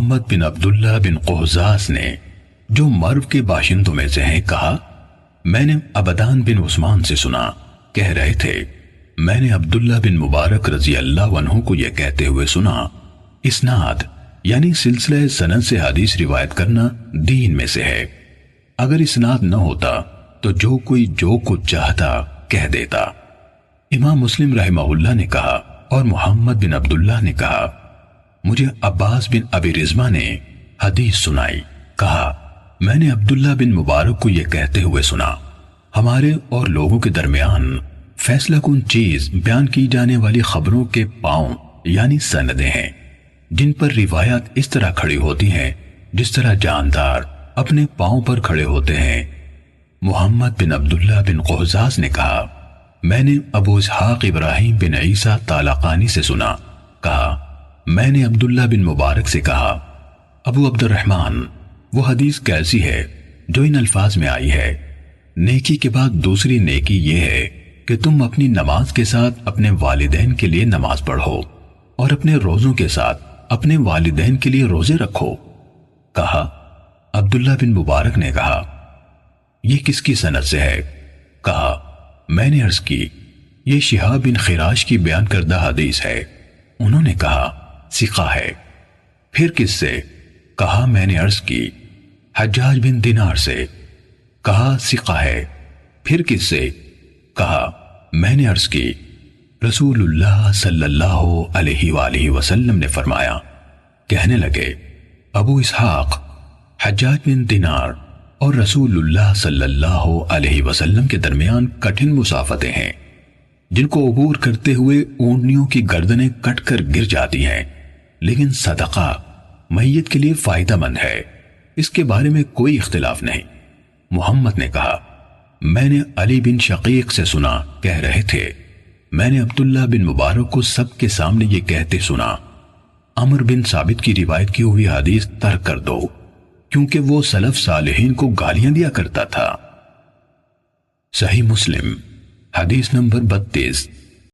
محمد بن عبداللہ بن قہزاز نے، جو مرو کے باشندوں میں سے ہیں، کہا میں نے عبدان بن عثمان سے سنا، کہہ رہے تھے میں نے عبداللہ بن مبارک رضی اللہ عنہ کو یہ کہتے ہوئے سنا، اسناد یعنی سلسلہ سند سے حدیث روایت کرنا دین میں سے ہے، اگر اسناد نہ ہوتا تو جو کوئی جو کچھ چاہتا کہہ دیتا۔ امام مسلم رحمہ اللہ نے کہا اور محمد بن عبداللہ نے کہا مجھے عباس بن ابی رزمہ نے حدیث سنائی، کہا میں نے عبداللہ بن مبارک کو یہ کہتے ہوئے سنا، ہمارے اور لوگوں کے درمیان فیصلہ کن چیز بیان کی جانے والی خبروں کے پاؤں یعنی سندیں ہیں، جن پر روایات اس طرح کھڑی ہوتی ہیں جس طرح جاندار اپنے پاؤں پر کھڑے ہوتے ہیں۔ محمد بن عبداللہ بن قہزاز نے کہا میں نے ابو اسحاق ابراہیم بن عیسیٰ طالقانی سے سنا، کہا میں نے عبداللہ بن مبارک سے کہا ابو عبد الرحمن وہ حدیث کیسی ہے جو ان الفاظ میں آئی ہے، نیکی کے بعد دوسری نیکی یہ ہے کہ تم اپنی نماز کے ساتھ اپنے والدین کے لیے نماز پڑھو اور اپنے روزوں کے ساتھ اپنے والدین کے لیے روزے رکھو۔ کہا عبداللہ بن مبارک نے کہا یہ کس کی سند سے ہے؟ کہا میں نے عرض کی یہ شہاب بن خراش کی بیان کردہ حدیث ہے۔ انہوں نے کہا ثقہ ہے۔ پھر کس سے؟ کہا میں نے عرض کی حجاج بن دینار سے۔ کہا ثقہ ہے۔ پھر کس سے؟ کہا میں نے عرض کی رسول اللہ صلی اللہ علیہ وآلہ وسلم نے فرمایا۔ کہنے لگے ابو اسحاق، حجاج بن دینار اور رسول اللہ صلی اللہ علیہ وسلم کے درمیان کٹھن مسافتیں ہیں جن کو عبور کرتے ہوئے اونٹنیوں کی گردنیں کٹ کر گر جاتی ہیں، لیکن صدقہ میت کے لیے فائدہ مند ہے، اس کے بارے میں کوئی اختلاف نہیں۔ محمد نے کہا میں نے علی بن شقیق سے سنا، کہہ رہے تھے میں نے عبداللہ بن مبارک کو سب کے سامنے یہ کہتے سنا عمر بن ثابت کی روایت کی ہوئی حدیث ترک کر دو، کیونکہ وہ سلف صالحین کو گالیاں دیا کرتا تھا۔ صحیح مسلم حدیث نمبر 32۔